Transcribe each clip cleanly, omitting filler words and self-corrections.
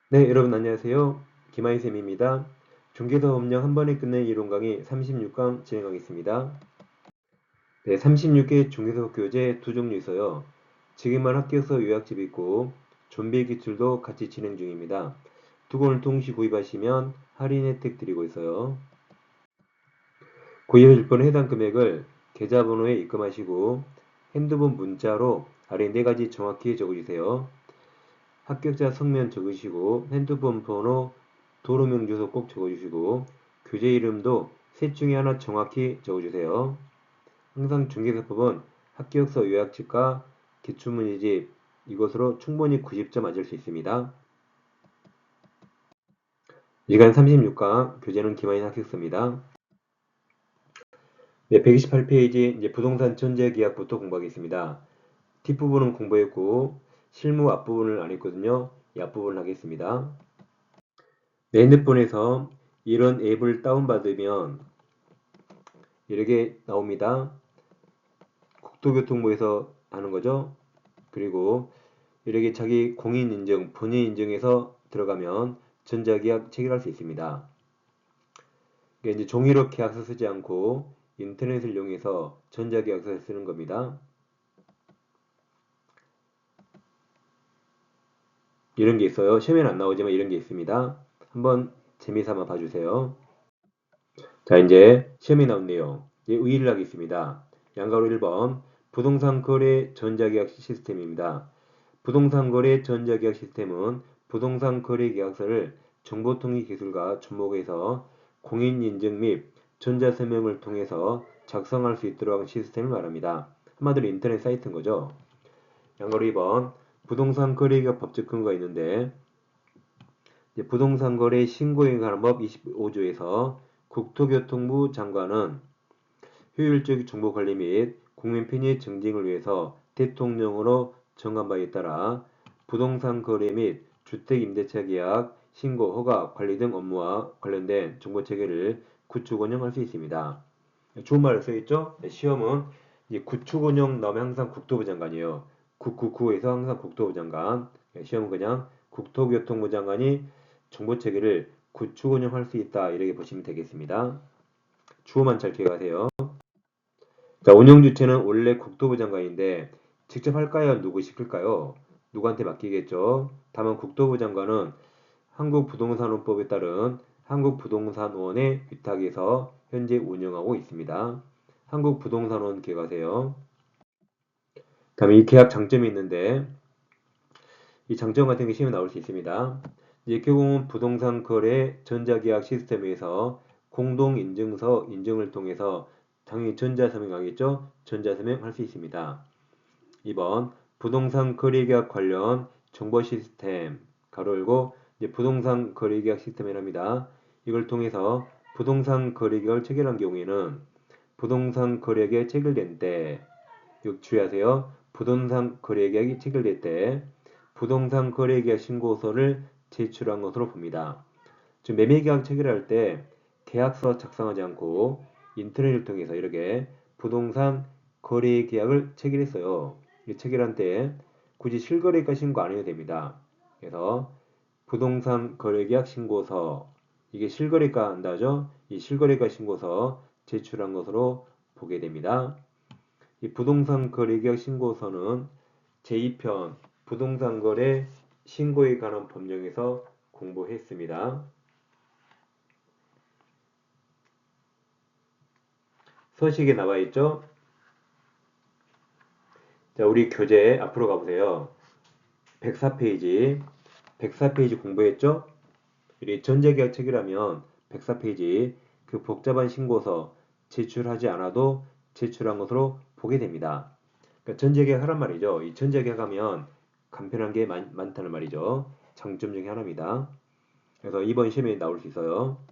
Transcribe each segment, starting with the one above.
네, 여러분 안녕하세요. 김하희쌤입니다. 중개사 법령 한 번에 끝낸 이론 강의 36강 진행하겠습니다. 네, 36개 중개사 교재 두 종류 있어요. 지금만 합격서 요약집이 있고 좀비 기출도 같이 진행 중입니다. 두 권을 동시 구입하시면 할인 혜택 드리고 있어요. 구입해 줄 분은 해당 금액을 계좌번호에 입금하시고 핸드폰 문자로 아래 네 가지 정확히 적어주세요. 합격자 성명 적으시고 핸드폰 번호, 도로명 주소 꼭 적어주시고 교재 이름도 셋 중에 하나 정확히 적어주세요. 항상 중개사법은 합격서 요약집과 기출문제집 이것으로 충분히 90점 맞을 수 있습니다. 시간 36강 교재는 김한인 합격서입니다. 네, 128페이지 이제 부동산 전제 계약부터 공부하겠습니다. 뒷부분은 공부했고 실무 앞부분을 안 했거든요. 이 앞부분을 하겠습니다. 내 핸드폰에서 이런 앱을 다운받으면 이렇게 나옵니다. 국토교통부에서 하는 거죠. 그리고 이렇게 자기 공인인증, 본인인증에서 들어가면 전자계약 체결할 수 있습니다. 이제 종이로 계약서 쓰지 않고 인터넷을 이용해서 전자계약서를 쓰는 겁니다. 이런 게 있어요. 시험에는 안 나오지만 이런 게 있습니다. 한번 재미삼아 봐주세요. 자, 이제 시험에 나온 내용. 이제 의의를 하겠습니다. 양가로 1번 부동산 거래 전자계약 시스템입니다. 부동산 거래 전자계약 시스템은 부동산 거래 계약서를 정보통일기술과 접목해서 공인인증 및 전자서명을 통해서 작성할 수 있도록 한 시스템을 말합니다. 한마디로 인터넷 사이트인 거죠. 양가로 2번 부동산 거래계약 법적 근거가 있는데 부동산 거래 신고에 관한 법 25조에서 국토교통부 장관은 효율적 정보 관리 및 국민 편의 증진을 위해서 대통령으로 정한 바에 따라 부동산 거래 및 주택 임대차 계약, 신고, 허가, 관리 등 업무와 관련된 정보 체계를 구축 운영할 수 있습니다. 좋은 말을 써있죠? 시험은 구축 운영 나오면 항상 국토부 장관이에요. 국구에서 항상 국토부 장관. 시험은 그냥 국토교통부 장관이 정보 체계를 구축 운영할 수 있다 이렇게 보시면 되겠습니다. 주어만 잘 기억하세요. 자, 운영 주체는 원래 국토부 장관인데 직접 할까요? 누구 시킬까요? 누구한테 맡기겠죠? 다만 국토부 장관은 한국부동산원법에 따른 한국부동산원의 위탁에서 현재 운영하고 있습니다. 한국부동산원 기억하세요. 다음에 이 계약 장점이 있는데 이 장점 같은 게 시험에 나올 수 있습니다. 이제 결국은 부동산 거래 전자계약 시스템에서 공동인증서 인증을 통해서 당연히 전자서명하겠죠? 전자서명 할 수 있습니다. 2번 부동산 거래계약 관련 정보 시스템 가로 열고 이제 부동산 거래계약 시스템이랍니다. 이걸 통해서 부동산 거래계약을 체결한 경우에는 부동산 거래계약이 체결된 때 주의하세요. 부동산 거래계약이 체결될 때 부동산 거래계약 신고서를 제출한 것으로 봅니다. 즉 매매계약 체결할 때 계약서 작성하지 않고 인터넷을 통해서 이렇게 부동산 거래계약을 체결했어요. 이 체결한 때 굳이 실거래가 신고 안 해도 됩니다. 그래서 부동산 거래계약 신고서 이게 실거래가 한다죠. 이 실거래가 신고서 제출한 것으로 보게 됩니다. 이 부동산 거래계약 신고서는 제2편 부동산 거래 신고에 관한 법령에서 공부했습니다. 서식에 나와 있죠? 자, 우리 교재 앞으로 가보세요. 104페이지. 104페이지 공부했죠? 우리 전자계약 체결하면 104페이지 그 복잡한 신고서 제출하지 않아도 제출한 것으로 보게 됩니다. 그러니까 전자계약 하란 말이죠. 이 전자계약 하면 간편한 게 많다는 말이죠. 장점 중에 하나입니다. 그래서 이번 시험에 나올 수 있어요.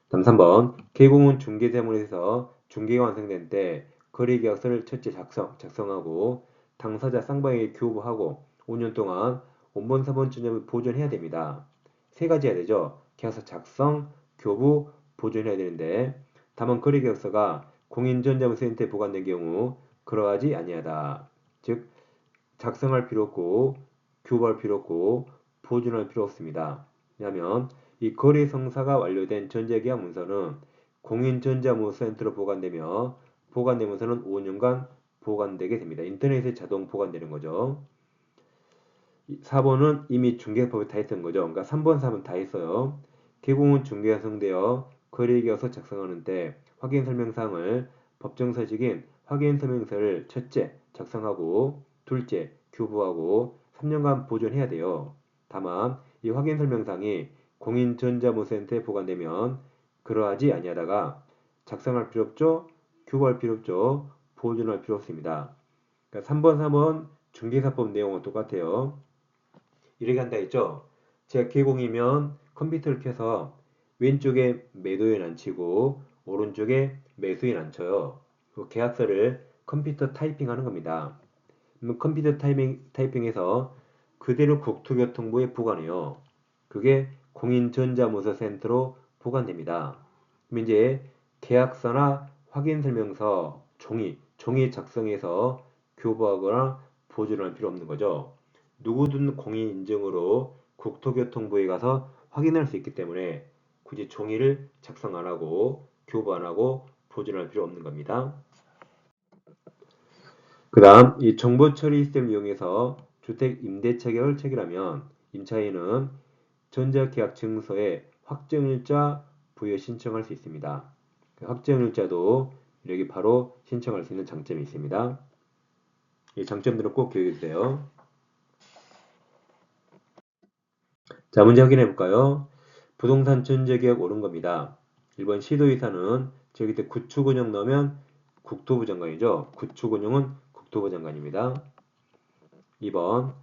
다음 3번 개공은 중개대문에서 중개가 완성된 때 거래계약서를 첫째 작성하고 당사자 쌍방에게 교부하고 5년 동안 원본 사본전념을 보존해야 됩니다. 세 가지 해야 되죠. 계약서 작성, 교부, 보존해야 되는데 다만 거래계약서가 공인전자문센터에 보관된 경우 그러하지 아니하다. 즉 작성할 필요 없고 교부할 필요 없고 보존할 필요 없습니다. 왜냐하면 이 거래 성사가 완료된 전자계약 문서는 공인전자문서센터로 보관되며 보관된 문서는 5년간 보관되게 됩니다. 인터넷에 자동 보관되는 거죠. 4번은 이미 중개법에 다 했던 거죠. 그러니까 3번, 4번 다 했어요. 개공은 중개가 성되어 거래계약서 작성하는 때 확인설명사항을 법정서식인 확인설명서를 첫째, 작성하고 둘째, 교부하고 3년간 보존해야 돼요. 다만 이 확인설명사항이 공인전자문서센터에 보관되면 그러하지 아니하다가 작성할 필요 없죠. 교부할 필요 없죠. 보존할 필요 없습니다. 그러니까 3번, 3번 중개사법 내용은 똑같아요. 이렇게 한다 했죠. 제가 개공이면 컴퓨터를 켜서 왼쪽에 매도인 안 치고 오른쪽에 매수인 안 쳐요. 그 계약서를 컴퓨터 타이핑하는 겁니다. 그러면 컴퓨터 타이핑해서 그대로 국토교통부에 보관해요. 그게 공인전자문서센터로 보관됩니다. 그럼 이제 계약서나 확인설명서 종이 작성해서 교부하거나 보존할 필요 없는 거죠. 누구든 공인 인증으로 국토교통부에 가서 확인할 수 있기 때문에 굳이 종이를 작성 안 하고 교부 안 하고 보존할 필요 없는 겁니다. 그 다음 이 정보처리 시스템을 이용해서 주택 임대차 계약을 체결하면 임차인은 전자계약 증서에 확정일자 부여 신청할 수 있습니다. 확정일자도 여기 바로 신청할 수 있는 장점이 있습니다. 이 장점들을 꼭 기억해 주세요. 자, 문제 확인해 볼까요? 부동산 전자계약 옳은 겁니다. 1번 시도이사는 저기 때 구축운영 넣으면 국토부 장관이죠. 구축운영은 국토부 장관입니다. 2번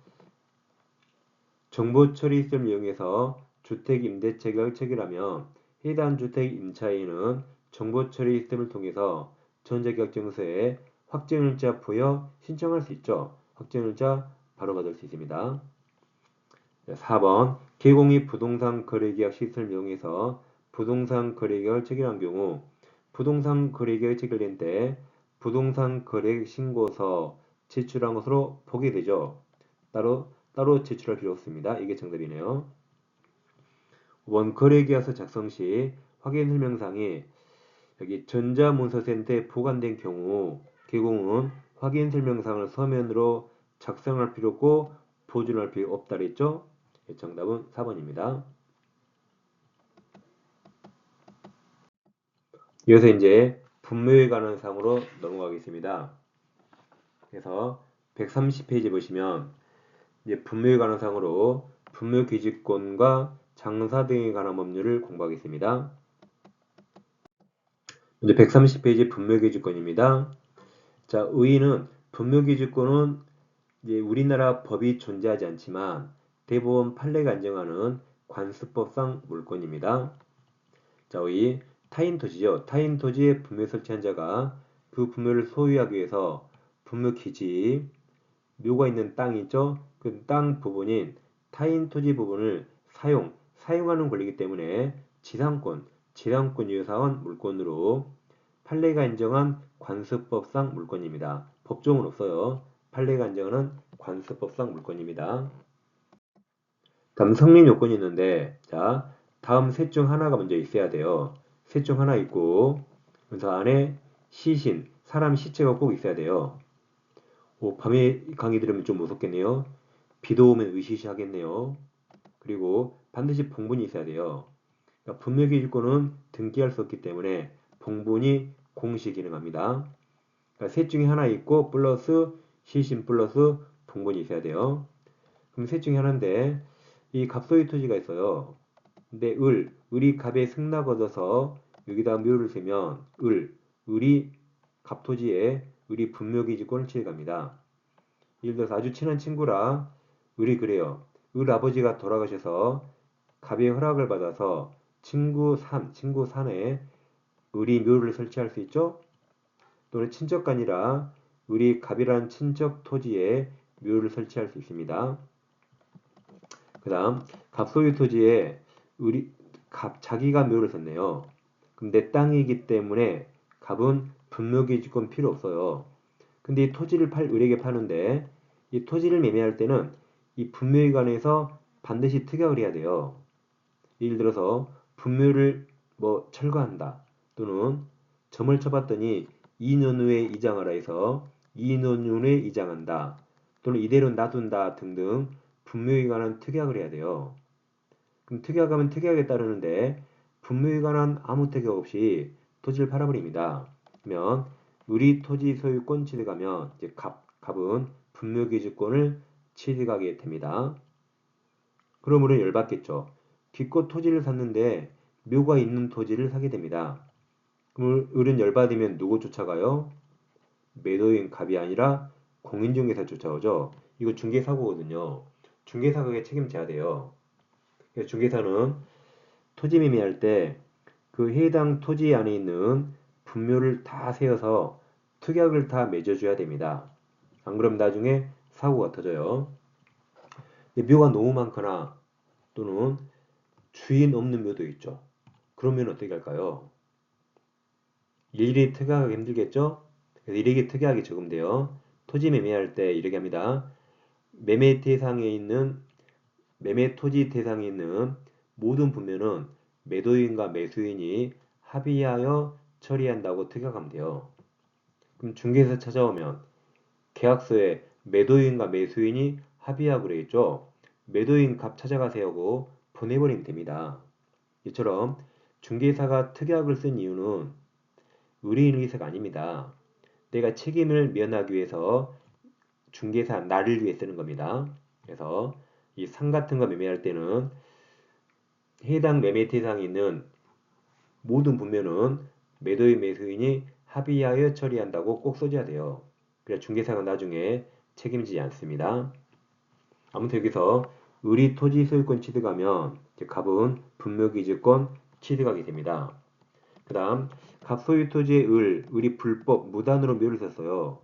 정보처리 시스템을 이용해서 주택 임대차 계약을 체결하면 해당 주택 임차인은 정보처리 시스템을 통해서 전자계약 증서에 확정일자 부여 신청할 수 있죠. 확정일자 바로 받을 수 있습니다. 4번 개공이 부동산 거래계약 시스템을 이용해서 부동산 거래계약을 체결한 경우 부동산 거래계약이 체결된 때 부동산 거래 신고서 제출한 것으로 보게 되죠. 따로 제출할 필요 없습니다. 이게 정답이네요. 원 거래계약서 작성 시 확인 설명상이 여기 전자문서센터에 보관된 경우 개공은 확인 설명상을 서면으로 작성할 필요 없고 보존할 필요 없다 그랬죠? 정답은 4번입니다. 이어서 이제 분묘에 관한 사항으로 넘어가겠습니다. 그래서 130페이지 보시면 이제 분묘에 관한 사항으로 분묘기지권과 장사 등에 관한 법률을 공부하겠습니다. 이제 130페이지 분묘기지권입니다. 자, 의의는 분묘기지권은 이제 우리나라 법이 존재하지 않지만 대법원 판례가 인정하는 관습법상 물권입니다. 자, 의 타인 토지죠. 타인 토지에 분묘 설치한 자가 그 분묘를 소유하기 위해서 분묘 기지, 묘가 있는 땅이 있죠. 그 땅 부분인 타인 토지 부분을 사용하는 권리이기 때문에 지상권 유효사원 물권으로 판례가 인정한 관습법상 물권입니다. 법정은 없어요. 판례가 인정하는 관습법상 물권입니다. 다음 성립 요건이 있는데, 자, 다음 셋 중 하나가 먼저 있어야 돼요. 셋 중 하나 있고, 그래서 안에 시신, 사람 시체가 꼭 있어야 돼요. 밤에 강의 들으면 좀 무섭겠네요. 비도 오면 으시시 하겠네요. 그리고 반드시 봉분이 있어야 돼요. 그러니까 분묘기지권은 등기할 수 없기 때문에 봉분이 공시 기능합니다. 그러니까 셋 중에 하나 있고 플러스 시신 플러스 봉분이 있어야 돼요. 그럼 셋 중에 하나인데 이 갑소유 토지가 있어요. 근데 을이 갑에 승낙 얻어서 여기다 묘를 세면 을이 갑토지에 을이 분묘기지권을 취해갑니다. 예를 들어서 아주 친한 친구라 을이 그래요. 을 아버지가 돌아가셔서 갑의 허락을 받아서 친구 산에 을이 묘를 설치할 수 있죠. 또는 친척간이라 을이 갑이라는 친척 토지에 묘를 설치할 수 있습니다. 그 다음 갑소유 토지에 자기가 묘를 섰네요. 그럼 내 땅이기 때문에 갑은 분묘기지권 필요 없어요. 근데 이 토지를 을에게 파는데 이 토지를 매매할 때는 이 분묘에 관해서 반드시 특약을 해야 돼요. 예를 들어서 분묘를 뭐 철거한다 또는 점을 쳐봤더니 2년 후에 이장하라 해서 2년 후에 이장한다 또는 이대로 놔둔다 등등 분묘에 관한 특약을 해야 돼요. 그럼 특약하면 특약에 따르는데 분묘에 관한 아무 특약 없이 토지를 팔아버립니다. 그러면 우리 토지 소유권 취득하면 이제 갑은 분묘기지권을 취득하게 됩니다. 그럼 우리는 열받겠죠. 기껏 토지를 샀는데 묘가 있는 토지를 사게 됩니다. 그럼 우리는 열받으면 누구 쫓아가요? 매도인 갑이 아니라 공인중개사 쫓아오죠. 이거 중개사고거든요. 중개사가 책임져야 돼요. 그래서 중개사는 토지 매매할 때 그 해당 토지 안에 있는 분묘를 다 세어서 특약을 다 맺어줘야 됩니다. 안 그러면 나중에 사고가 터져요. 묘가 너무 많거나 또는 주인 없는 묘도 있죠. 그러면 어떻게 할까요? 일일이 특약하기 힘들겠죠? 그래서 일일이 특약이 적용돼요. 토지 매매할 때 이렇게 합니다. 매매 토지 대상에 있는 모든 분묘는 매도인과 매수인이 합의하여 처리한다고 특약하면 돼요. 그럼 중개사 찾아오면 계약서에 매도인과 매수인이 합의하고 그러겠죠. 매도인 값 찾아가세요 하고 보내버리면 됩니다. 이처럼 중개사가 특약을 쓴 이유는 의뢰인 의사가 아닙니다. 내가 책임을 면하기 위해서 중개사 나를 위해 쓰는 겁니다. 그래서 이 상 같은 거 매매할 때는 해당 매매 대상에 있는 모든 분묘는 매도인 매수인이 합의하여 처리한다고 꼭 써줘야 돼요. 그래야 중개사가 나중에 책임지지 않습니다. 아무튼 여기서 의리 토지 소유권 취득하면 갑은 분묘기지권 취득하게 됩니다. 그 다음 갑 소유 토지의 을이 불법 무단으로 묘를 썼어요.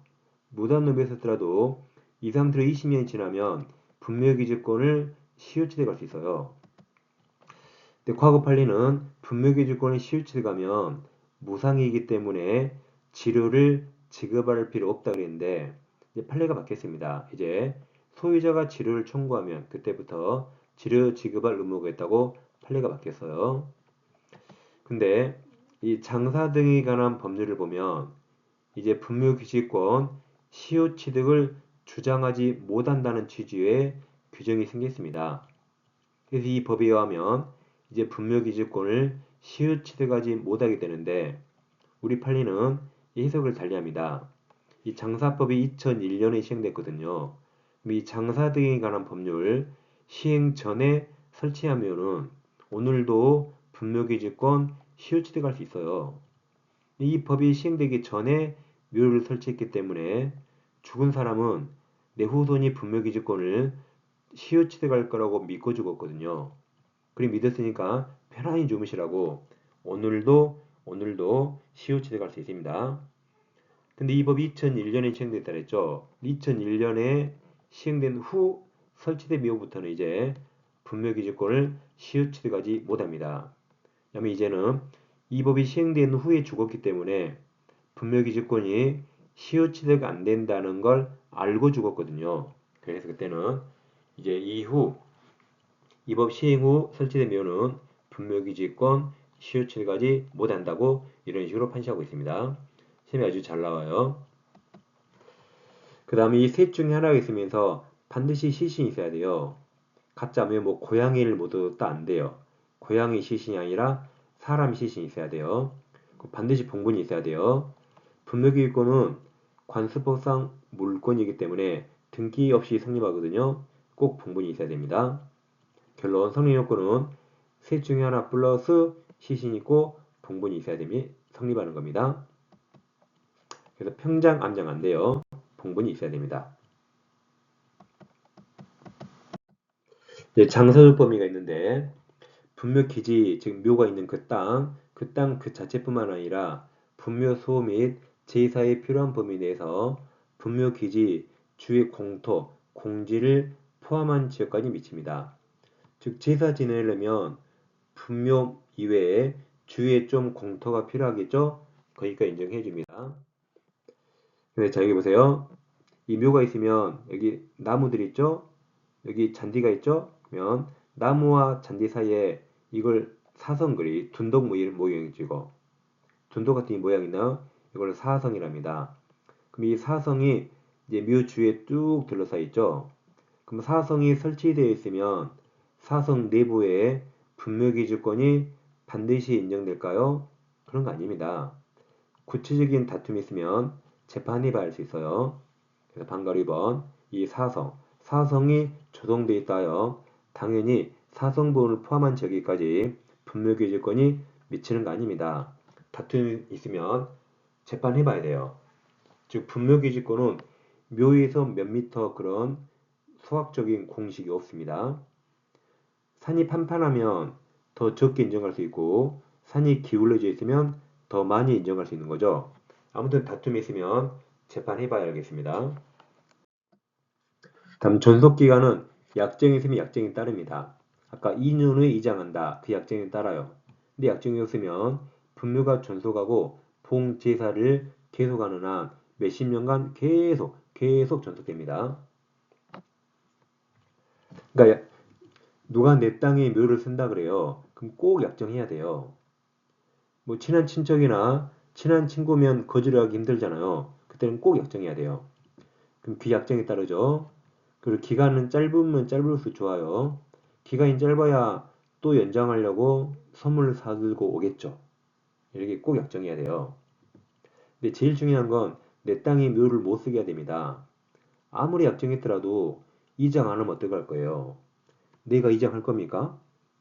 무단으로 묘를 썼더라도 이 상태로 20년이 지나면 분묘기지권을 시효 취득할 수 있어요. 근데 과거 판례는 분묘기지권을 시효 취득하면 무상이기 때문에 지료를 지급할 필요 없다 그랬는데 이제 판례가 바뀌었습니다. 이제 소유자가 지료를 청구하면 그때부터 지료 지급할 의무가 있다고 판례가 바뀌었어요. 근데 이 장사 등에 관한 법률을 보면 이제 분묘기지권 시효 취득을 주장하지 못한다는 취지의 규정이 생겼습니다. 그래서 이 법에 의하면 이제 분묘기지권을 시효 취득하지 못하게 되는데 우리 판례는 이 해석을 달리합니다. 이 장사법이 2001년에 시행됐거든요. 이 장사 등에 관한 법률 시행 전에 설치하면은 오늘도 분묘기지권 시효 취득할 수 있어요. 이 법이 시행되기 전에 묘를 설치했기 때문에 죽은 사람은 내 후손이 분묘기지권을 시효 취득할 거라고 믿고 죽었거든요. 그리 믿었으니까 편안히 주무시라고 오늘도 시효 취득할 수 있습니다. 근데 이 법이 2001년에 시행됐다 그랬죠. 2001년에 시행된 후 설치된 묘부터는 이제 분묘기지권을 시효 취득하지 못합니다. 그러면 이제는 이 법이 시행된 후에 죽었기 때문에 분묘기지권이 시효 취득 안 된다는 걸 알고 죽었거든요. 그래서 그때는 이제 이후 이 법 시행 후 설치된 묘는 분묘기지권 시효 취득하지 못한다고 이런 식으로 판시하고 있습니다. 시험이 아주 잘 나와요. 그 다음에 이 셋 중에 하나가 있으면서 반드시 시신이 있어야 돼요. 가짜면 뭐 고양이를 못 얻었다 안 돼요. 고양이 시신이 아니라 사람 시신이 있어야 돼요. 반드시 봉분이 있어야 돼요. 분묘기지권은 관습법상 물권이기 때문에 등기 없이 성립하거든요. 꼭 봉분이 있어야 됩니다. 결론 성립요건은 셋 중에 하나 플러스 시신이 있고 봉분이 있어야 됩니다. 성립하는 겁니다. 그래서 평장, 암장 안 돼요. 봉분이 있어야 됩니다. 장사주 범위가 있는데 분묘 기지, 즉 묘가 있는 그 땅 그 자체뿐만 아니라 분묘 소 및 제사에 필요한 범위 내에서 분묘 기지 주의 공토, 공지를 포함한 지역까지 미칩니다. 즉 제사 지내려면 분묘 이외에 주위에 좀 공터가 필요하겠죠? 거기까지 인정해 줍니다. 근데 자 여기 보세요. 이 묘가 있으면 여기 나무들 있죠? 여기 잔디가 있죠? 그러면 나무와 잔디 사이에 이걸 사선 그리 둔덕 모양이지고 둔덕 같은 이 모양이나 이걸 사성이랍니다. 그럼 이 사성이 이제 묘 주위에 쭉 둘러싸여 있죠. 그럼 사성이 설치되어 있으면 사성 내부에 분묘기지권이 반드시 인정될까요? 그런 거 아닙니다. 구체적인 다툼이 있으면 재판이 봐야 할 수 있어요. 그래서 방가로 2번 이 사성이 조성되어 있다요. 당연히 사성부분을 포함한 지역까지 분묘기지권이 미치는 거 아닙니다. 다툼이 있으면 재판해 봐야 돼요. 즉 분묘기지권은 묘에서 몇 미터 그런 수학적인 공식이 없습니다. 산이 판판하면 더 적게 인정할 수 있고 산이 기울어져 있으면 더 많이 인정할 수 있는 거죠. 아무튼 다툼이 있으면 재판해봐야 알겠습니다. 다음 존속기간은 약정이 있으면 약정이 따릅니다. 아까 2년 후에 이장한다. 그 약정이 따라요. 근데 약정이 없으면 분묘가 존속하고 봉제사를 계속하는 한 몇십 년간 계속 존속됩니다. 그러니까 누가 내 땅에 묘를 쓴다 그래요. 그럼 꼭 약정해야 돼요. 뭐 친한 친척이나 친한 친구면 거절하기 힘들잖아요. 그때는 꼭 약정해야 돼요. 그럼 그 약정에 따르죠. 그리고 기간은 짧으면 짧을수록 좋아요. 기간이 짧아야 또 연장하려고 선물을 사들고 오겠죠. 이렇게 꼭 약정해야 돼요. 근데 제일 중요한 건 내 땅에 묘를 못 쓰게 해야 됩니다. 아무리 약정했더라도 이장 안 하면 어떡할 거예요? 내가 이장할 겁니까?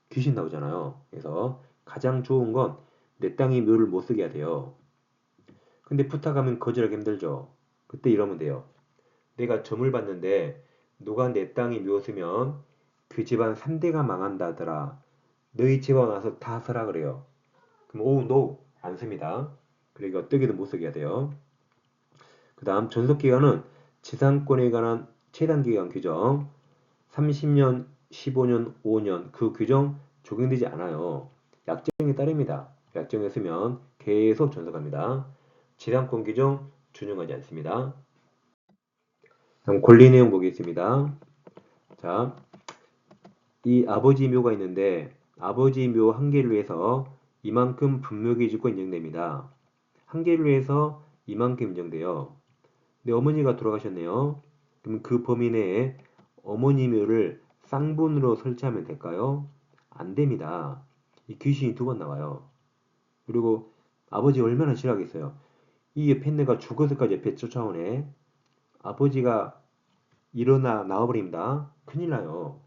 귀신 나오잖아요. 그래서 가장 좋은 건 내 땅에 묘를 못 쓰게 해야 돼요. 근데 부탁하면 거절하기 힘들죠. 그때 이러면 돼요. 내가 점을 봤는데 누가 내 땅에 묘 쓰면 그 집안 3대가 망한다더라. 너희 집안 와서 다 쓰라 그래요. 그럼 오우 노 안 씁니다. 그러니까 어떻게든 못 쓰게 해야 돼요. 그 다음 존속기간은 지상권에 관한 최단기간 규정 30년, 15년, 5년 그 규정 적용되지 않아요. 약정에 따릅니다. 약정에 쓰면 계속 존속합니다. 지상권 규정 준용하지 않습니다. 다음 권리 내용 보겠습니다. 자, 이 아버지 묘가 있는데 아버지 묘 한 개를 위해서 이만큼 분묘기지권 인정됩니다. 한 개를 위해서 이만큼 인정돼요. 근데 어머니가 돌아가셨네요. 그럼 그 범위 내에 어머니 묘를 쌍분으로 설치하면 될까요? 안 됩니다. 이 귀신이 2번 나와요. 그리고 아버지 얼마나 싫어하겠어요. 이 옆에 있는 애가 죽어서까지 옆에 쫓아오네. 아버지가 일어나 나와버립니다. 큰일 나요.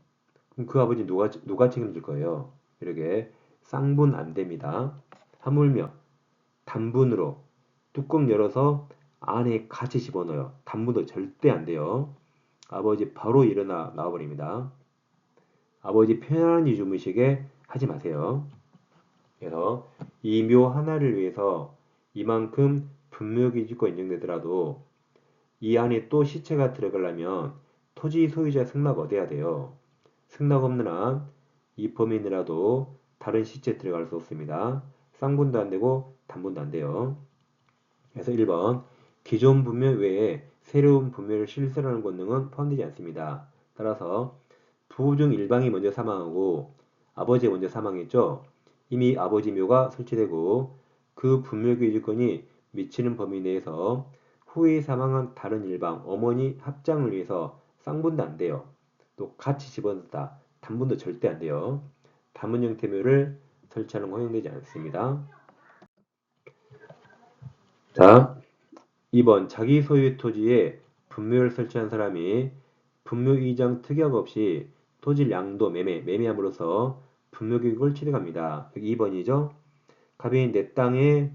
그럼 그 아버지 누가 책임질 거예요? 이렇게 쌍분 안 됩니다. 하물며 단분으로 뚜껑 열어서 안에 같이 집어넣어요. 단분도 절대 안 돼요. 아버지 바로 일어나 나와버립니다. 아버지 편안히 주무시게 하지 마세요. 그래서 이 묘 하나를 위해서 이만큼 분묘기지권 인정되더라도 이 안에 또 시체가 들어가려면 토지 소유자 승낙 얻어야 돼요. 승낙 없는 한 이 범위 내라도 다른 시체 들어갈 수 없습니다. 쌍분도 안 되고 단분도 안 돼요. 그래서 1번 기존 분묘 외에 새로운 분묘를 실설하는 권능은 포함되지 않습니다. 따라서 부부 중 일방이 먼저 사망하고 아버지가 먼저 사망했죠. 이미 아버지 묘가 설치되고 그 분묘기지권이 미치는 범위 내에서 후에 사망한 다른 일방 어머니 합장을 위해서 쌍분도 안 돼요. 또 같이 집어넣다 단분도 절대 안 돼요. 단분 형태 묘를 설치하는 건 허용되지 않습니다. 자, 2번 자기 소유 토지에 분묘를 설치한 사람이 분묘 이장 특약 없이 토지 양도 매매함으로써 분묘교육을 취득합니다. 여기 2번이죠. 갑이 내 땅에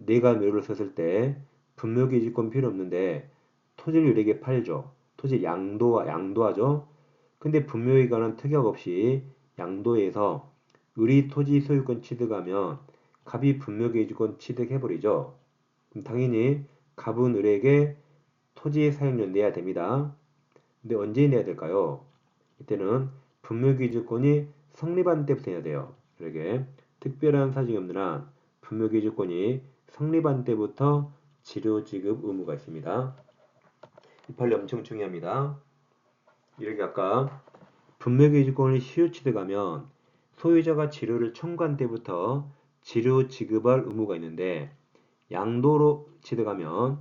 내가 묘를 썼을 때 분묘기지권 필요 없는데 토지를 유리에게 팔죠. 토지 양도하죠. 근데 분묘에 관한 특약 없이 양도해서 의리 토지 소유권 취득하면 갑이 분묘기지권 취득해버리죠. 그럼 당연히 갑은 을에게 토지 사용료 내야 됩니다. 근데 언제 내야 될까요? 이때는 분묘기지권이 성립한 때부터 내야 돼요. 그러게 특별한 사정이 없는 한 분묘기지권이 성립한 때부터 지료 지급 의무가 있습니다. 이 판례 엄청 중요합니다. 이렇게 아까 분묘기지권을 시효취득하면 소유자가 치료를 청구한 때부터 치료 지급할 의무가 있는데 양도로 취득하면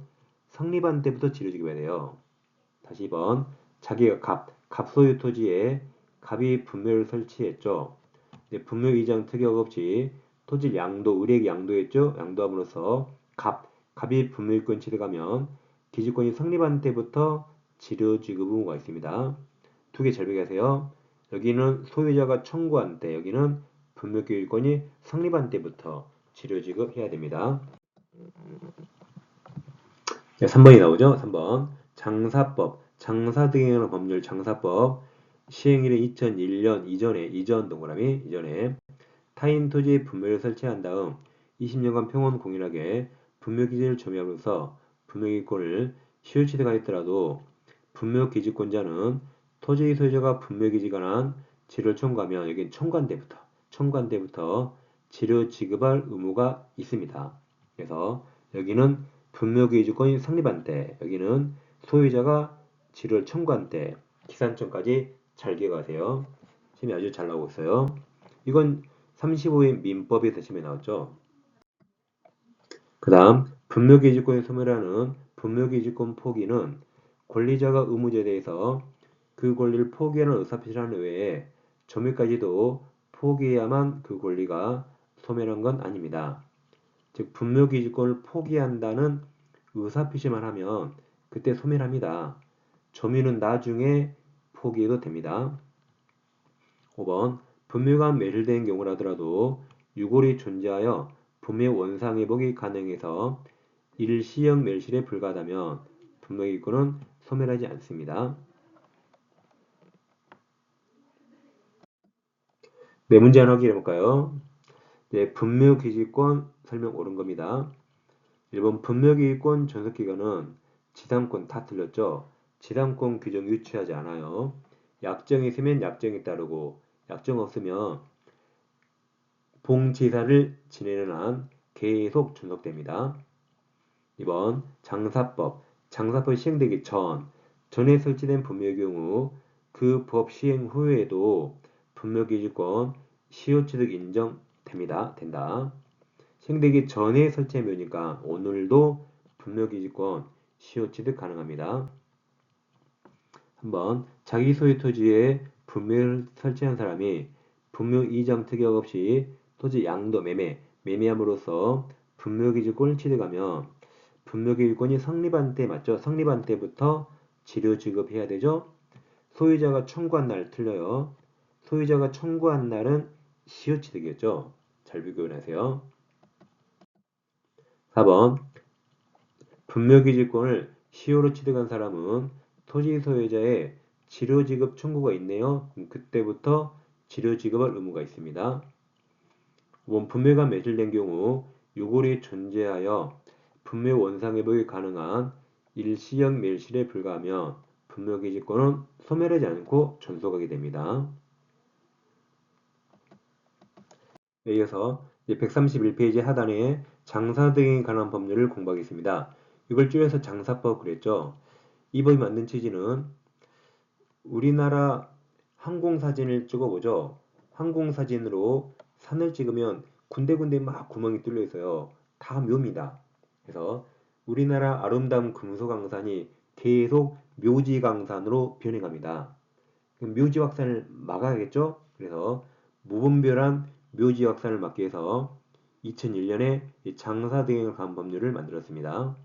성립한 때부터 치료 지급해야 돼요. 다시 2번 자기가 갑소유 토지에 갑이 분묘를 설치했죠. 분묘 이장 특약 없이 토지 양도, 의뢰액 양도했죠. 양도함으로써 갑이 분묘유권 취득하면 기지권이 성립한 때부터 치료 지급 의무가 있습니다. 두 개 잘 기억하세요. 여기는 소유자가 청구한 때, 여기는 분묘기일권이 성립한 때부터 치료 지급해야 됩니다. 3번이 나오죠. 3번 장사법, 장사 등에 관한 법률 장사법 시행일은 2001년 이전 동그라미 이전에 타인 토지에 분묘를 설치한 다음 20년간 평원 공인하게 분묘기지를 점유함으로써 분묘기권을 시효취득하였더라도 분묘기지권자는 토지 소유자가 분묘기지에 관한 지료를 청구하면 여기는 청구한 때부터 지료 지급할 의무가 있습니다. 그래서 여기는 분묘기지권이 성립한 때, 여기는 소유자가 지료를 청구한 때, 기산점까지 잘 기억하세요. 시험이 아주 잘 나오고 있어요. 이건 35의 민법에서 시험에 나왔죠. 그 다음 분묘기지권의 소멸하는 분묘기지권 포기는 권리자가 의무자에 대해서 그 권리를 포기하는 의사표시를 한 외에 점유까지도 포기해야만 그 권리가 소멸한 건 아닙니다. 즉 분묘기지권을 포기한다는 의사표시만 하면 그때 소멸합니다. 점유는 나중에 포기해도 됩니다. 5번 분묘가 매실된 경우라더라도 유골이 존재하여 분묘 원상 회복이 가능해서 일시형 멸실에 불과하다면 분묘기권은 소멸하지 않습니다. 네, 문제 하나 확인해 볼까요? 네, 분묘기지권 설명 옳은 겁니다. 1번 분묘기지권 존속기간은 지상권 다 틀렸죠? 지상권 규정 유치하지 않아요. 약정이 있으면 약정이 따르고 약정 없으면 봉지사를 지내는 한 계속 존속됩니다. 2번 장사법 시행되기 전에 설치된 분묘의 경우 그 법 시행 후에도 분묘기지권 시효취득 된다. 시행되기 전에 설치한 묘니까 오늘도 분묘기지권 시효취득 가능합니다. 한번 자기 소유 토지에 분묘를 설치한 사람이 분묘 이장 특약 없이 토지 양도 매매함으로써 분묘기지권을 취득하면 분묘기지권이 성립한 때 맞죠? 성립한 때부터 지료 지급해야 되죠? 소유자가 청구한 날 틀려요. 소유자가 청구한 날은 시효취득이었죠? 잘 비교하세요. 4번 분묘기지권을 시효로 취득한 사람은 토지 소유자의 지료지급 청구가 있네요. 그때부터 지료지급할 의무가 있습니다. 5번 분묘가 매질된 경우 유골이 존재하여 분묘 원상회복이 가능한 일시형 멸실에 불과하면 분묘기지권은 소멸하지 않고 존속하게 됩니다. 네, 이어서 131페이지 하단에 장사 등에 관한 법률을 공부하겠습니다. 이걸 줄여서 장사법 그랬죠. 이 법이 만든 취지는 우리나라 항공사진을 찍어보죠. 항공사진으로 산을 찍으면 군데군데 막 구멍이 뚫려 있어요. 다 묘입니다. 그래서 우리나라 아름다운 금소강산이 계속 묘지강산으로 변해갑니다. 묘지 확산을 막아야겠죠? 그래서 무분별한 묘지 확산을 막기 위해서 2001년에 장사 등에 관한 법률을 만들었습니다.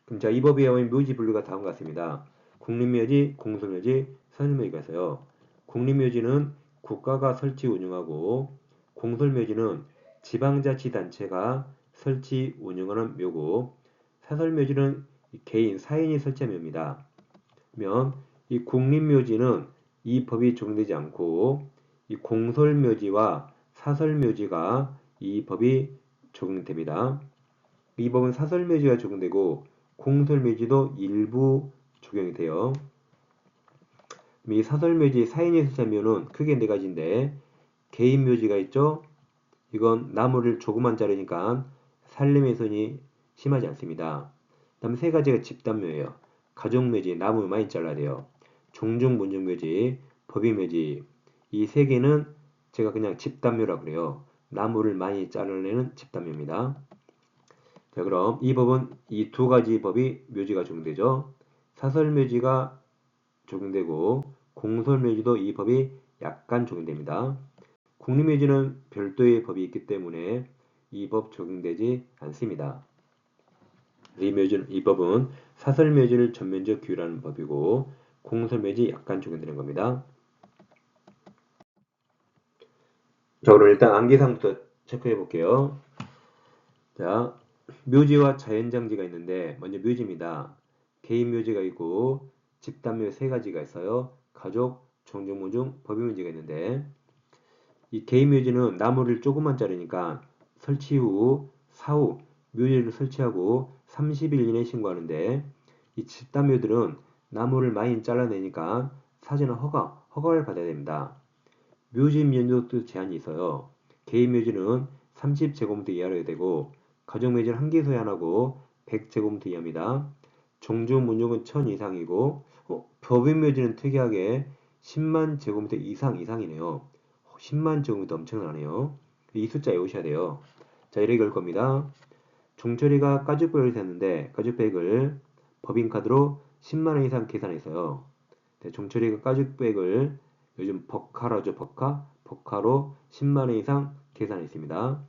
그럼 자, 이 법에 의한 묘지 분류가 다음과 같습니다. 국립묘지, 공설묘지, 사설묘지가 있어요. 국립묘지는 국가가 설치 운영하고 공설묘지는 지방자치단체가 설치 운영하는 묘고 사설묘지는 개인, 사인이 설치한 묘입니다. 그러면 이 국립묘지는 이 법이 적용되지 않고 이 공설묘지와 사설묘지가 이 법이 적용됩니다. 이 법은 사설묘지가 적용되고 공설묘지도 일부 적용이 돼요. 이 사설묘지 사인이 설치하면은 크게 네 가지인데 개인묘지가 있죠. 이건 나무를 조금만 자르니까 산림훼손이 심하지 않습니다. 다음 세 가지가 집단묘예요. 가족묘지 나무 많이 잘라야 돼요. 종중문중묘지 법인묘지. 이 세 개는 제가 그냥 집단묘라고 그래요. 나무를 많이 잘라내는 집단묘입니다. 자, 그럼 이 법은 이 두 가지 법이 묘지가 적용되죠. 사설묘지가 적용되고 공설묘지도 이 법이 약간 적용됩니다. 국립묘지는 별도의 법이 있기 때문에 이 법 적용되지 않습니다. 이 법은 사설묘지를 전면적 규율하는 법이고 공설묘지 약간 적용되는 겁니다. 자, 그럼 일단 암기사항부터 체크해 볼게요. 자, 묘지와 자연장지가 있는데 먼저 묘지입니다. 개인 묘지가 있고 집단묘 세 가지가 있어요. 가족, 종중무중, 법인묘지가 있는데 이 개인 묘지는 나무를 조금만 자르니까 설치 후 사후 묘지를 설치하고 30일 이내에 신고하는데 이 집단묘들은 나무를 많이 잘라내니까 사전에 허가를 받아야 됩니다. 묘지 면적도 제한이 있어요. 개인 묘지는 30제곱미터 이하로 해야 되고 가족 묘지는 한 개 소유하고 100제곱미터 이하입니다. 종중 문중은 1000 이상이고 법인 묘지는 특이하게 10만 제곱미터 이상이네요. 10만 제곱미터 엄청나네요. 이 숫자 외우셔야 돼요. 자, 이렇게 걸 겁니다. 종철이가 가죽백을 샀는데 가죽백을 법인카드로 10만원 이상 계산했어요. 네, 종철이가 가죽백을 요즘 버카라죠, 버카로 10만원 이상 계산했습니다.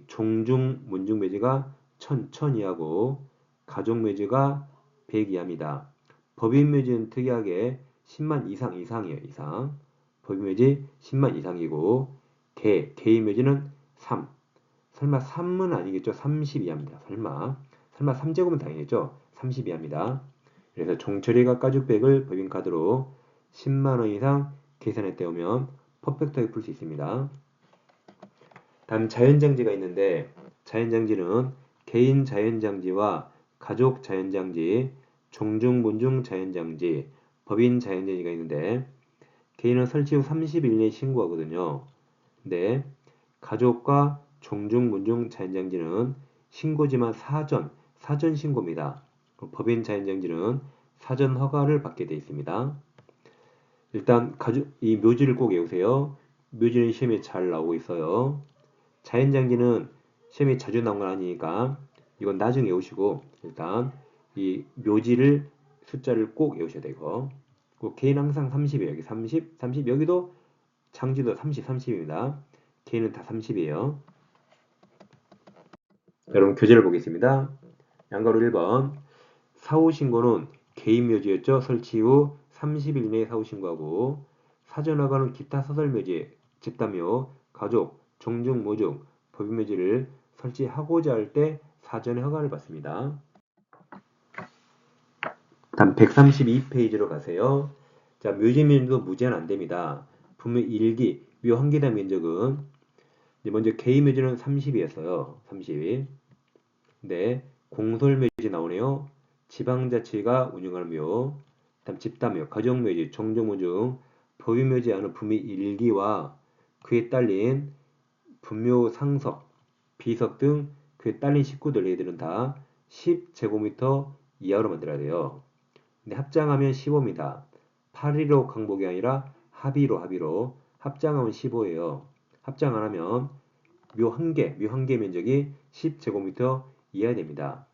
종중 문중 매지가 1000 이하고 가족 매지가 100 이하입니다. 법인 매지는 특이하게 10만 이상이에요. 법인 매지 10만 이상이고 개인 매지는 3. 설마 3은 아니겠죠? 30 이하입니다. 설마 3제곱은 당연히죠. 30 이하입니다. 그래서 종철이가 가죽백을 법인카드로 10만원 이상 계산했다 오면 퍼펙트하게 풀 수 있습니다. 다음 자연장지가 있는데 자연장지는 개인 자연장지와 가족 자연장지, 종중문중 자연장지, 법인 자연장지가 있는데 개인은 설치 후 30일 내에 신고하거든요. 근데 가족과 종중문중 자연장지는 신고지만 사전 신고입니다. 법인 자연장지는 사전 허가를 받게 되어 있습니다. 일단 이 묘지를 꼭 외우세요. 묘지는 시험에 잘 나오고 있어요. 자연장지는 시험에 자주 나온 건 아니니까 이건 나중에 외우시고 일단 이 묘지를 숫자를 꼭 외우셔야 되고 개인 항상 30이에요. 여기 30 여기도 장지도 30입니다. 개인은 다 30이에요. 여러분 교재를 보겠습니다. 양가로 1번 사후 신고는 개인 묘지였죠. 설치 후 30일 이내에 사후 신고하고 사전 허가는 기타 사설 묘지, 집단묘, 가족, 종중, 모중, 법인 묘지를 설치하고자 할 때 사전에 허가를 받습니다. 다음 132페이지로 가세요. 자, 묘지 면적도 무제한 안 됩니다. 분명 일기, 묘 한 개당 면적은 먼저 개인 묘지는 30이었어요. 30. 네, 공설묘지 나오네요. 지방자치가 운영하는 묘, 다음 집단묘, 가족묘지, 종종묘중, 법인묘지 안은 분묘 일기와 그에 딸린 분묘 상석, 비석 등 그에 딸린 식구들 얘들은 다 10제곱미터 이하로 만들어야 돼요. 근데 합장하면 15입니다. 815 강복이 아니라 합의로 합장하면 15예요. 합장 안 하면 묘 한 개 면적이 10제곱미터 이하야 됩니다.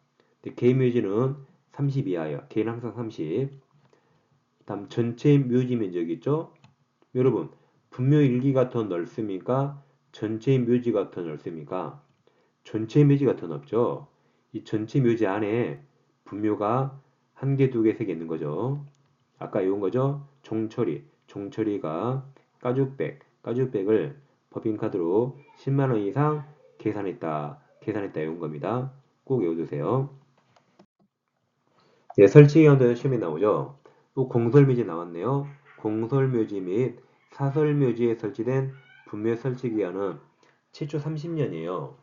개인 묘지는 30 이하예요. 개인 항상 30. 다음 전체 묘지 면적이 있죠? 여러분, 분묘 일기가 더 넓습니까? 전체 묘지가 더 넓습니까? 전체 묘지가 더 넓죠? 이 전체 묘지 안에 분묘가 한 개, 두 개, 세 개 있는 거죠. 아까 외운 거죠? 종철이가 가죽백을 법인카드로 10만원 이상 계산했다 외운 겁니다. 꼭 외워두세요. 예, 설치기간도 시험에 나오죠. 또 공설묘지 나왔네요. 공설묘지 및 사설묘지에 설치된 분묘 설치기간은 최초 30년이에요.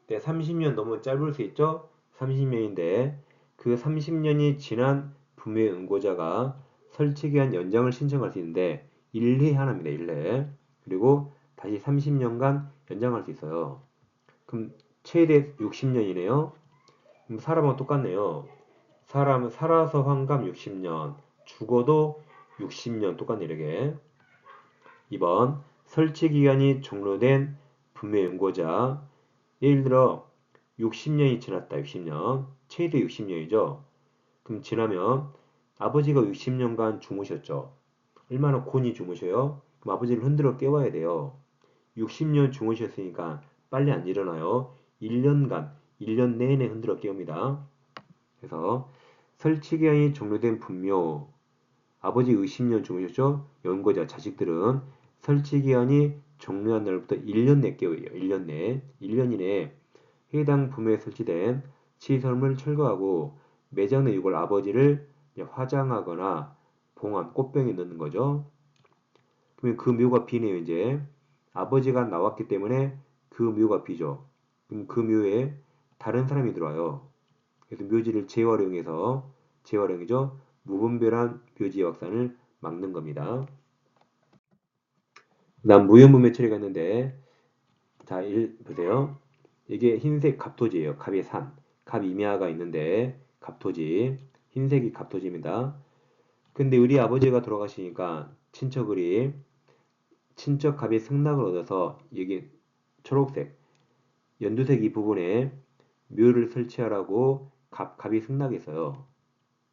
네, 30년 너무 짧을 수 있죠? 30년인데 그 30년이 지난 분묘 응고자가 설치기간 연장을 신청할 수 있는데 1회 하나입니다. 1회. 그리고 다시 30년간 연장할 수 있어요. 그럼 최대 60년이네요. 사람하고 똑같네요. 사람은 살아서 환갑 60년, 죽어도 60년 똑같네 이렇게. 2번 설치기간이 종료된 분묘연고자. 예를 들어 60년이 지났다. 60년. 최대 60년이죠. 그럼 지나면 아버지가 60년간 주무셨죠. 얼마나 곤히 주무셔요? 그럼 아버지를 흔들어 깨워야 돼요. 60년 주무셨으니까 빨리 안 일어나요. 1년간, 1년 내내 흔들어 깨웁니다. 그래서 설치기간이 종료된 분묘. 아버지 20년 주무셨죠? 연고자 자식들은 설치기간이 종료한 날부터 1년 내 깨워요. 1년 내. 1년 이내에 해당 분묘에 설치된 시설물 철거하고 매장 내 유골 아버지를 화장하거나 봉합, 꽃병에 넣는 거죠. 그러면 그 묘가 비네요. 이제 아버지가 나왔기 때문에 그 묘가 비죠. 그럼 그 묘에 다른 사람이 들어와요. 그래서 묘지를 재활용이죠. 무분별한 묘지 확산을 막는 겁니다. 그다음 무형분묘 처리가 있는데 자, 보세요. 이게 흰색 갑토지예요. 갑의 산, 갑이미화가 있는데 갑토지, 흰색이 갑토지입니다. 근데 우리 아버지가 돌아가시니까 친척 갑의 승낙을 얻어서 여기 초록색, 연두색 이 부분에 묘를 설치하라고 갑이 승낙했어요.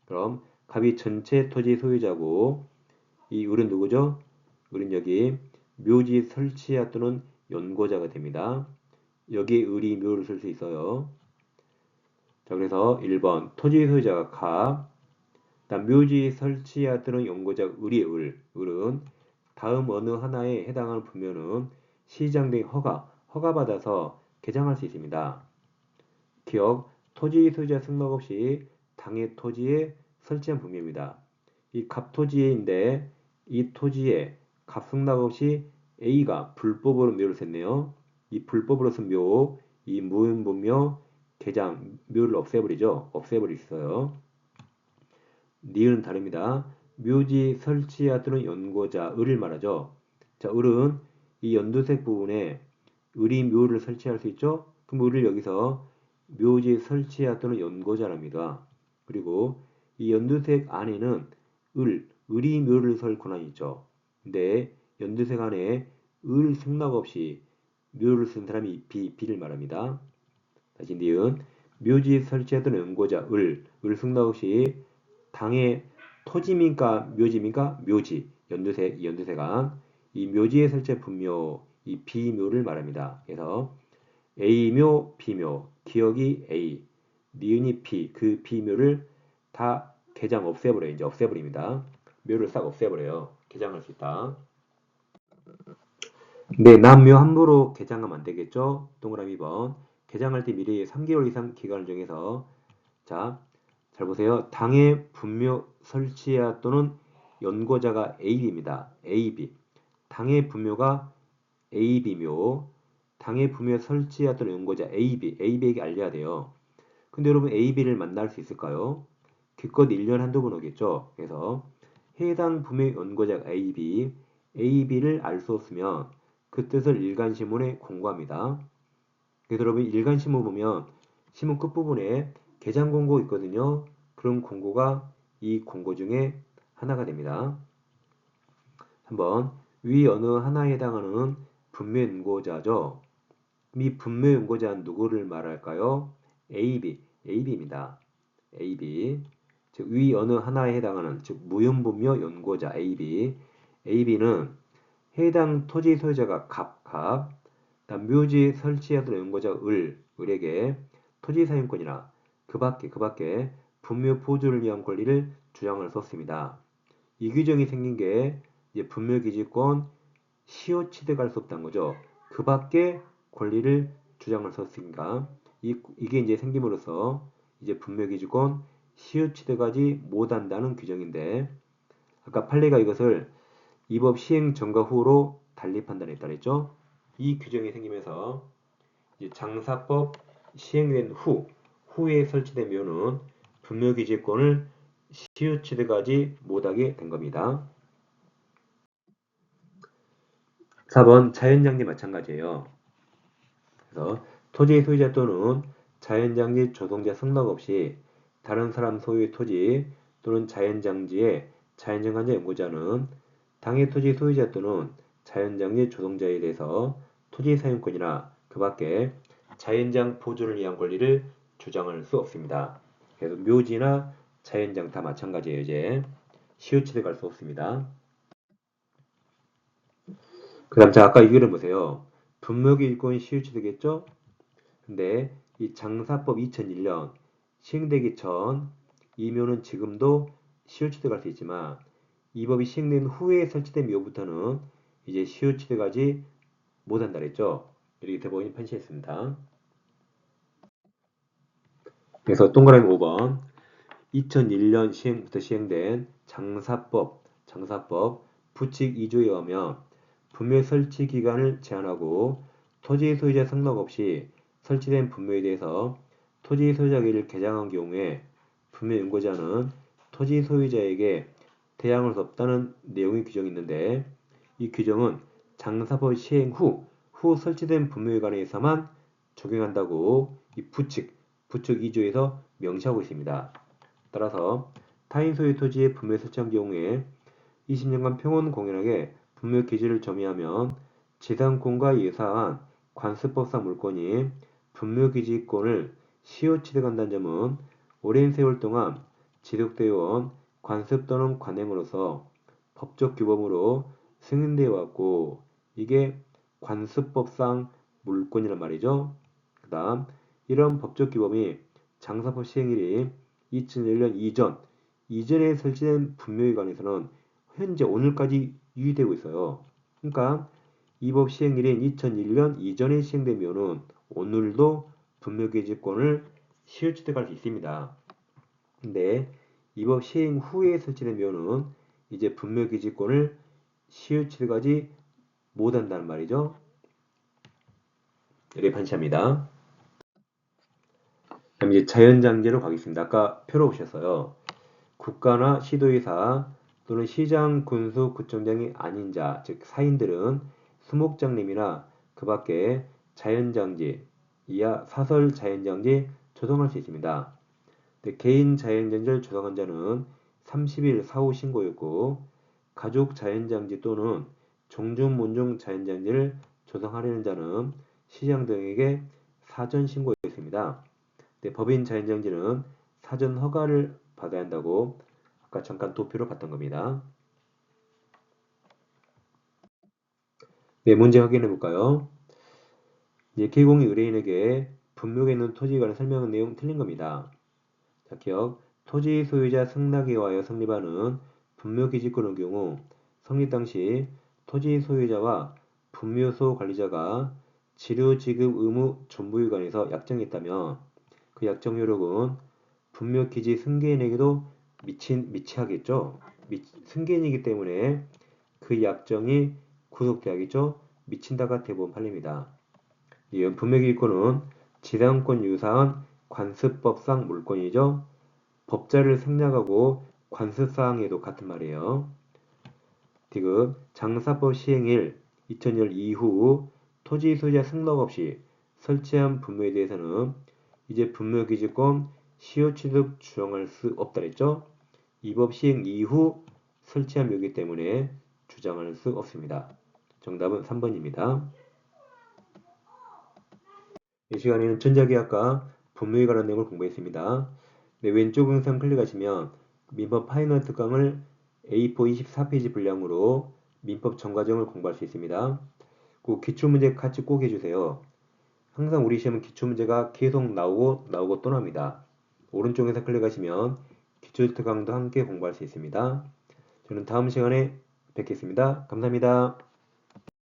그럼 갑이 전체 토지 소유자고 이 을은 누구죠? 을은 여기 묘지 설치자 또는 연고자가 됩니다. 여기에 을이 묘를 쓸 수 있어요. 자, 그래서 1번 토지 소유자가 갑, 다음 묘지 설치자 또는 연고자 을이 을은 다음 어느 하나에 해당하는 분묘는 시장 등 허가받아서 개장할 수 있습니다. 기억, 토지 소유자 승낙 없이 당해 토지에 설치한 분묘입니다. 이 갑토지인데 이 토지에 갑승낙 없이 A가 불법으로 묘를 셌네요. 이 불법으로 쓴 묘, 이 무분묘 개장, 묘를 없애버리죠. 없애버리어요. 니은 다릅니다. 묘지 설치자 또는 연고자, 을을 말하죠. 자, 을은 이 연두색 부분에 을이 묘를 설치할 수 있죠. 그럼 을을 여기서 묘지 설치자 또는 연고자랍니다. 그리고 이 연두색 안에는 을이 묘를 설 권한이 있죠. 근데 연두색 안에 을 승낙 없이 묘를 쓴 사람이 비를 말합니다. 다시 니은 묘지 설치자 또는 연고자, 을 승낙 없이 당의 토지민가 묘지민가 묘지 연두색 안 이 묘지에 설치한 분묘 이 비묘를 말합니다. 그래서 A묘 B묘 기억이 A 니은이 B 그 B묘를 다 개장 없애버려요. 이제 없애버립니다. 묘를 싹 없애버려요. 개장할 수 있다. 네, 남묘 함부로 개장하면 안 되겠죠? 동그라미 2번 개장할 때 미리 3개월 이상 기간을 정해서 자, 잘 보세요. 당의 분묘 설치자 또는 연고자가 AB입니다. AB. 당의 분묘가 AB묘. 당의 분묘 설치자 또는 연고자 AB에게 알려야 돼요. 근데 여러분 AB를 만날 수 있을까요? 기껏 1년에 한두 번 오겠죠. 그래서 해당 분묘 연고자 AB를 알 수 없으면 그 뜻을 일간신문에 공고합니다. 그래서 여러분 일간신문 보면 신문 끝부분에 개장 공고 있거든요. 그런 공고가 이 공고 중에 하나가 됩니다. 한번 위 어느 하나에 해당하는 분묘연고자죠. 이 분묘연고자는 누구를 말할까요? AB입니다. AB 즉 위 어느 하나에 해당하는 즉 무형분묘 연고자 AB는 해당 토지 소유자가 갑, 다음 묘지 설치하도록 연고자 을에게 토지 사용권이나 그 밖에 분묘 보존을 위한 권리를 주장을 썼습니다. 이 규정이 생긴 게 이제 분묘 기지권 시효 취득할 수 없다는 거죠. 그 밖에 권리를 주장을 썼으니까 이게 이제 생김으로써 이제 분묘 기지권 시효 취득하지 못한다는 규정인데 아까 판례가 이것을 이 법 시행 전과 후로 달리 판단했다 그랬죠. 이 규정이 생기면서 이제 장사법 시행된 후에 설치된 묘는 분묘기지권을 시효 취득하지 못하게 된 겁니다. 4번 자연장지 마찬가지예요. 그래서 토지 소유자 또는 자연장지 조성자 승낙 없이 다른 사람 소유의 토지 또는 자연장지에 자연정관자 연구자는 당해 토지 소유자 또는 자연장지 조성자에 대해서 토지 사용권이나 그 밖에 자연장 보존을 위한 권리를 주장할 수 없습니다. 그래서 묘지나 자연장 다 마찬가지예요. 이제 시효취득할 수 없습니다. 그 다음 자 아까 이거를 보세요. 분묘기일권이 시효취득했죠? 근데 이 장사법 2001년 시행되기 전 이묘는 지금도 시효취득할 수 있지만 이 법이 시행된 후에 설치된 묘부터는 이제 시효취득하지 못한다 그랬죠? 이렇게 대법원이 판시했습니다. 그래서 동그라미 5번 2001년 시행부터 시행된 장사법 부칙 2조에 의하면 분묘 설치 기간을 제한하고 토지 소유자 승낙 없이 설치된 분묘에 대해서 토지 소유자에게 개장한 경우에 분묘 연구자는 토지 소유자에게 대항할 수 없다는 내용의 규정이 있는데 이 규정은 장사법 시행 후 설치된 분묘에 관해서만 적용한다고 이 부칙 2조에서 명시하고 있습니다. 따라서 타인 소유 토지의 분묘 설치한 경우에 20년간 평온 공연하게 분묘 기지를 점유하면 지상권과 유사한 관습법상 물권이 분묘 기지권을 시효취득한다는 점은 오랜 세월 동안 지속되어 온 관습 또는 관행으로서 법적 규범으로 승인되어 왔고 이게 관습법상 물권이란 말이죠. 그 다음 이런 법적 규범이 장사법 시행일이 2001년 이전에 설치된 분묘에 관해서는 현재 오늘까지 유지되고 있어요. 그러니까 이 법 시행일인 2001년 이전에 시행된 묘는 오늘도 분묘기지권을 시효취득할 수 있습니다. 근데 이 법 시행 후에 설치된 묘는 이제 분묘기지권을 시효취득하지 못한다는 말이죠. 이렇게 판시합니다. 그럼 이제 자연장제로 가겠습니다. 아까 표로 보셨어요. 국가나 시도의사 또는 시장, 군수, 구청장이 아닌 자, 즉 사인들은 수목장림이나 그 밖에 자연장지, 이하 사설 자연장지 조성할 수 있습니다. 개인 자연장지를 조성한 자는 30일 사후 신고였고 가족 자연장지 또는 종중, 문중 자연장지를 조성하려는 자는 시장 등에게 사전 신고했습니다. 법인 자연장지는 사전 허가를 받아야 한다고 아까 잠깐 도표로 봤던 겁니다. 네, 문제 확인해 볼까요? 이제 개공이 의뢰인에게 분묘에 있는 토지에 관한 설명한 내용 틀린 겁니다. 자, 기억. 토지 소유자 승낙에 의하여 성립하는 분묘기지권의 경우 성립 당시 토지 소유자와 분묘소 관리자가 지료 지급 의무 존부에 관해서 약정했다면 그 약정 효력은 분묘기지 승계인에게도 미치하겠죠. 승계인이기 때문에 그 약정이 구속돼야겠죠. 미친다가 대부분 팔립니다. 이 분묘기지권은 지상권 유사한 관습법상 물권이죠. 법자를 생략하고 관습사항에도 같은 말이에요. 디귿 장사법 시행일 2000년 이후 토지 소유자 승낙 없이 설치한 분묘에 대해서는 이제 분묘기지권 시효취득 주장할 수 없다 그랬죠. 이 법 시행 이후 설치한 묘기 때문에 주장할 수 없습니다. 정답은 3번입니다. 이 시간에는 전자계약과 분묘에 관한 내용을 공부했습니다. 네, 왼쪽 영상 클릭하시면 민법 파이널 특강을 A4 24페이지 분량으로 민법 전과정을 공부할 수 있습니다. 그 기출문제 같이 꼭 해주세요. 항상 우리 시험은 기출문제가 계속 나오고 또 납니다. 오른쪽에서 클릭하시면 기출특강도 함께 공부할 수 있습니다. 저는 다음 시간에 뵙겠습니다. 감사합니다.